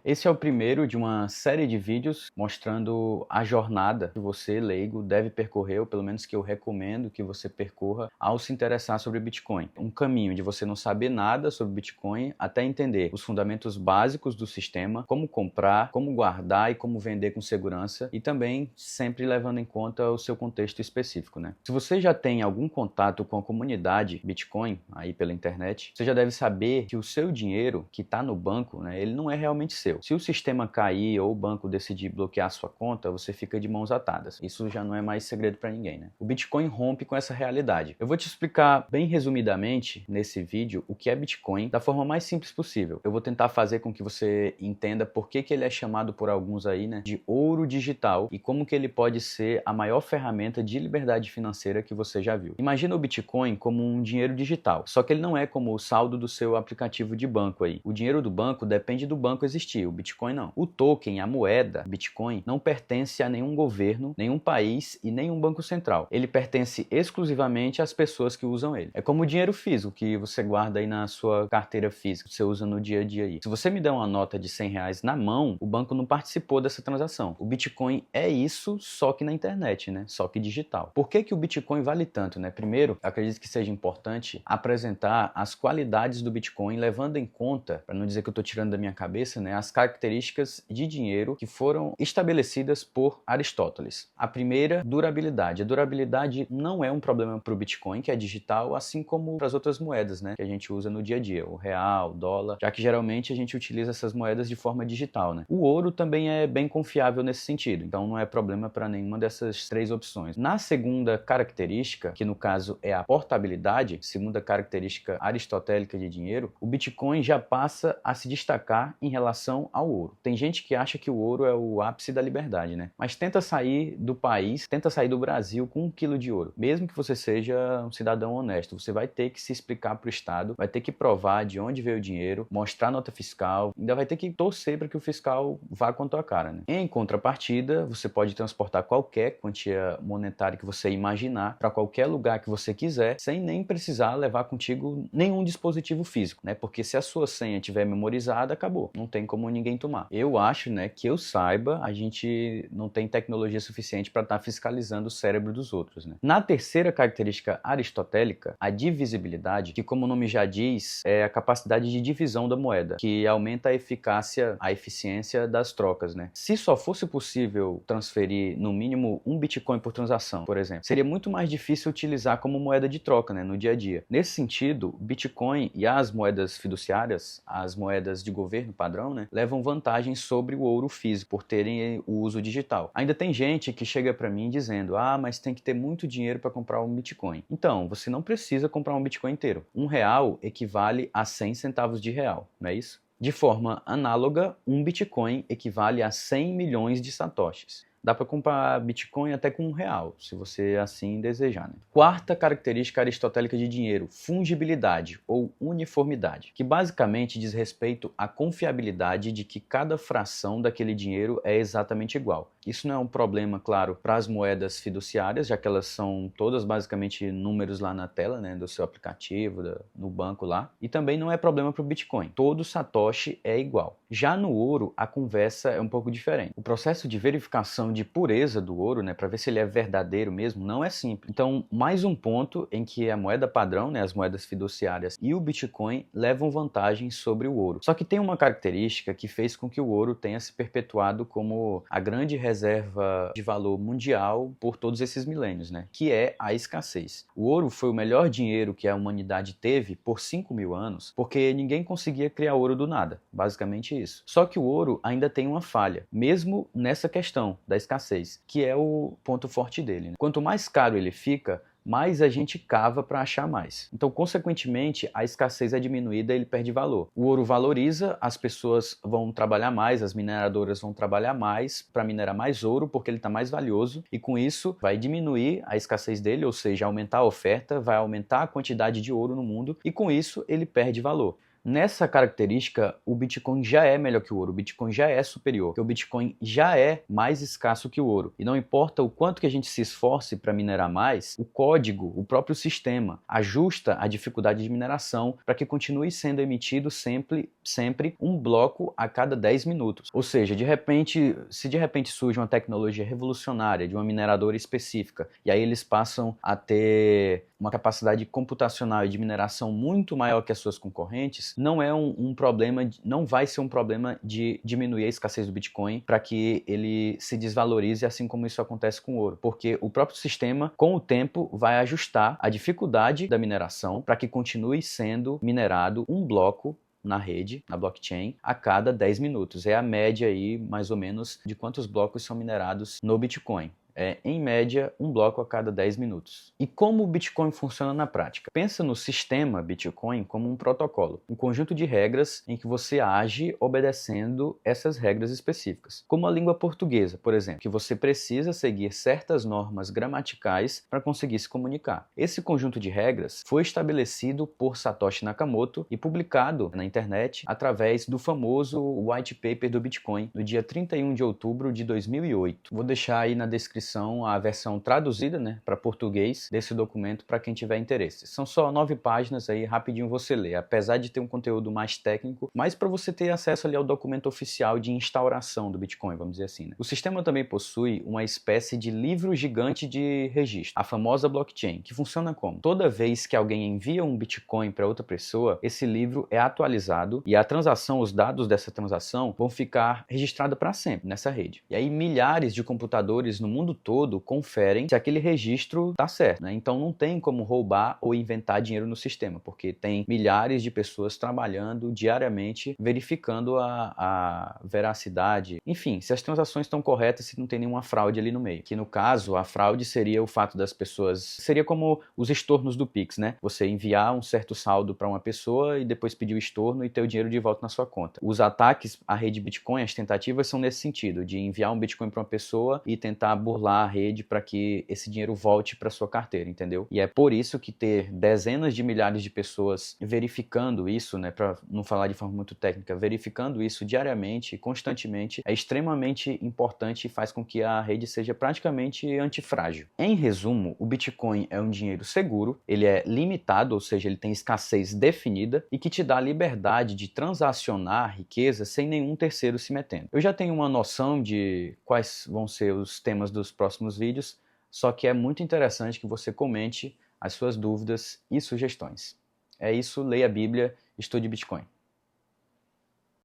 Esse é o primeiro de uma série de vídeos mostrando a jornada que você, leigo, deve percorrer, ou pelo menos que eu recomendo que você percorra ao se interessar sobre Bitcoin. Um caminho de você não saber nada sobre Bitcoin até entender os fundamentos básicos do sistema, como comprar, como guardar e como vender com segurança, e também sempre levando em conta o seu contexto específico, né? Se você já tem algum contato com a comunidade Bitcoin aí pela internet, você já deve saber que o seu dinheiro que está no banco, né, ele não é realmente seu. Se o sistema cair ou o banco decidir bloquear a sua conta, você fica de mãos atadas. Isso já não é mais segredo para ninguém, né? O Bitcoin rompe com essa realidade. Eu vou te explicar bem resumidamente nesse vídeo o que é Bitcoin da forma mais simples possível. Eu vou tentar fazer com que você entenda por que ele é chamado por alguns aí, né, de ouro digital e como que ele pode ser a maior ferramenta de liberdade financeira que você já viu. Imagina o Bitcoin como um dinheiro digital, só que ele não é como o saldo do seu aplicativo de banco aí. O dinheiro do banco depende do banco existir, o Bitcoin não. O token, a moeda Bitcoin, não pertence a nenhum governo, nenhum país e nenhum banco central. Ele pertence exclusivamente às pessoas que usam ele. É como o dinheiro físico que você guarda aí na sua carteira física, que você usa no dia a dia aí. Se você me der uma nota de R$ 100 na mão, o banco não participou dessa transação. O Bitcoin é isso, só que na internet, né? Só que digital. Por que o Bitcoin vale tanto, né? Primeiro, acredito que seja importante apresentar as qualidades do Bitcoin, levando em conta, para não dizer que eu estou tirando da minha cabeça, né, as características de dinheiro que foram estabelecidas por Aristóteles. A primeira, durabilidade. A durabilidade não é um problema para o Bitcoin, que é digital, assim como para as outras moedas, né, que a gente usa no dia a dia, o real, o dólar, já que geralmente a gente utiliza essas moedas de forma digital, né. O ouro também é bem confiável nesse sentido, então não é problema para nenhuma dessas três opções. Na segunda característica, que no caso é a portabilidade, segunda característica aristotélica de dinheiro, o Bitcoin já passa a se destacar em relação ao ouro. Tem gente que acha que o ouro é o ápice da liberdade, né? Mas tenta sair do país, tenta sair do Brasil com 1 quilo de ouro. Mesmo que você seja um cidadão honesto, você vai ter que se explicar para o Estado, vai ter que provar de onde veio o dinheiro, mostrar nota fiscal, ainda vai ter que torcer para que o fiscal vá com a tua cara, né? Em contrapartida, você pode transportar qualquer quantia monetária que você imaginar para qualquer lugar que você quiser, sem nem precisar levar contigo nenhum dispositivo físico, né? Porque se a sua senha estiver memorizada, acabou. Não tem como ninguém tomar. Eu acho, né, que eu saiba, a gente não tem tecnologia suficiente para estar fiscalizando o cérebro dos outros, né? Na terceira característica aristotélica, a divisibilidade, que como o nome já diz, é a capacidade de divisão da moeda, que aumenta a eficácia, a eficiência das trocas, né? Se só fosse possível transferir no mínimo 1 Bitcoin por transação, por exemplo, seria muito mais difícil utilizar como moeda de troca, né, no dia a dia. Nesse sentido, Bitcoin e as moedas fiduciárias, as moedas de governo padrão, né, levam vantagem sobre o ouro físico por terem o uso digital. Ainda tem gente que chega para mim dizendo: ah, mas tem que ter muito dinheiro para comprar um Bitcoin. Então, você não precisa comprar um Bitcoin inteiro. R$ 1 equivale a 100 centavos de real, não é isso? De forma análoga, um Bitcoin equivale a 100 milhões de satoshis. Dá para comprar Bitcoin até com R$ 1, se você assim desejar, né? Quarta característica aristotélica de dinheiro, fungibilidade ou uniformidade, que basicamente diz respeito à confiabilidade de que cada fração daquele dinheiro é exatamente igual. Isso não é um problema, claro, para as moedas fiduciárias, já que elas são todas basicamente números lá na tela, né, do seu aplicativo, no banco lá. E também não é problema para o Bitcoin. Todo Satoshi é igual. Já no ouro, a conversa é um pouco diferente. O processo de verificação de pureza do ouro, né, para ver se ele é verdadeiro mesmo, não é simples. Então, mais um ponto em que a moeda padrão, né, as moedas fiduciárias e o Bitcoin levam vantagem sobre o ouro. Só que tem uma característica que fez com que o ouro tenha se perpetuado como a grande reserva de valor mundial por todos esses milênios, né, que é a escassez. O ouro foi o melhor dinheiro que a humanidade teve por 5.000 anos, porque ninguém conseguia criar ouro do nada, basicamente isso. Só que o ouro ainda tem uma falha, mesmo nessa questão da escassez, que é o ponto forte dele, né? Quanto mais caro ele fica, mais a gente cava para achar mais. Então, consequentemente, a escassez é diminuída e ele perde valor. O ouro valoriza, as pessoas vão trabalhar mais, as mineradoras vão trabalhar mais para minerar mais ouro, porque ele está mais valioso, e com isso vai diminuir a escassez dele, ou seja, aumentar a oferta, vai aumentar a quantidade de ouro no mundo, e com isso ele perde valor. Nessa característica, o Bitcoin já é melhor que o ouro, o Bitcoin já é superior, porque o Bitcoin já é mais escasso que o ouro. E não importa o quanto que a gente se esforce para minerar mais, o código, o próprio sistema, ajusta a dificuldade de mineração para que continue sendo emitido sempre um bloco a cada 10 minutos. Ou seja, se de repente surge uma tecnologia revolucionária de uma mineradora específica, e aí eles passam a ter uma capacidade computacional e de mineração muito maior que as suas concorrentes, não é um problema, não vai ser um problema de diminuir a escassez do Bitcoin para que ele se desvalorize, assim como isso acontece com o ouro, porque o próprio sistema, com o tempo, vai ajustar a dificuldade da mineração para que continue sendo minerado um bloco na rede, na blockchain, a cada 10 minutos. É a média aí, mais ou menos, de quantos blocos são minerados no Bitcoin. É, em média, um bloco a cada 10 minutos. E como o Bitcoin funciona na prática? Pensa no sistema Bitcoin como um protocolo, um conjunto de regras em que você age obedecendo essas regras específicas. Como a língua portuguesa, por exemplo, que você precisa seguir certas normas gramaticais para conseguir se comunicar. Esse conjunto de regras foi estabelecido por Satoshi Nakamoto e publicado na internet através do famoso White Paper do Bitcoin, no dia 31 de outubro de 2008. Vou deixar aí na descrição a versão traduzida, para português desse documento para quem tiver interesse. São só 9 páginas aí, rapidinho você lê, apesar de ter um conteúdo mais técnico, mas para você ter acesso ali ao documento oficial de instauração do Bitcoin, vamos dizer assim. O sistema também possui uma espécie de livro gigante de registro, a famosa blockchain, que funciona como? Toda vez que alguém envia um Bitcoin para outra pessoa, esse livro é atualizado e a transação, os dados dessa transação vão ficar registrados para sempre nessa rede. E aí milhares de computadores no mundo todo conferem se aquele registro está certo, Então não tem como roubar ou inventar dinheiro no sistema, porque tem milhares de pessoas trabalhando diariamente, verificando a veracidade, enfim, se as transações estão corretas, se não tem nenhuma fraude ali no meio. Que no caso, a fraude seria o fato das pessoas, seria como os estornos do Pix, Você enviar um certo saldo para uma pessoa e depois pedir o estorno e ter o dinheiro de volta na sua conta. Os ataques à rede Bitcoin, as tentativas são nesse sentido, de enviar um Bitcoin para uma pessoa e tentar burlar a rede para que esse dinheiro volte para sua carteira, entendeu? E é por isso que ter dezenas de milhares de pessoas verificando isso, para não falar de forma muito técnica, verificando isso diariamente, constantemente, é extremamente importante e faz com que a rede seja praticamente antifrágil. Em resumo, o Bitcoin é um dinheiro seguro, ele é limitado, ou seja, ele tem escassez definida e que te dá a liberdade de transacionar riqueza sem nenhum terceiro se metendo. Eu já tenho uma noção de quais vão ser os temas dos próximos vídeos, só que é muito interessante que você comente as suas dúvidas e sugestões. É isso, leia a Bíblia, estude Bitcoin.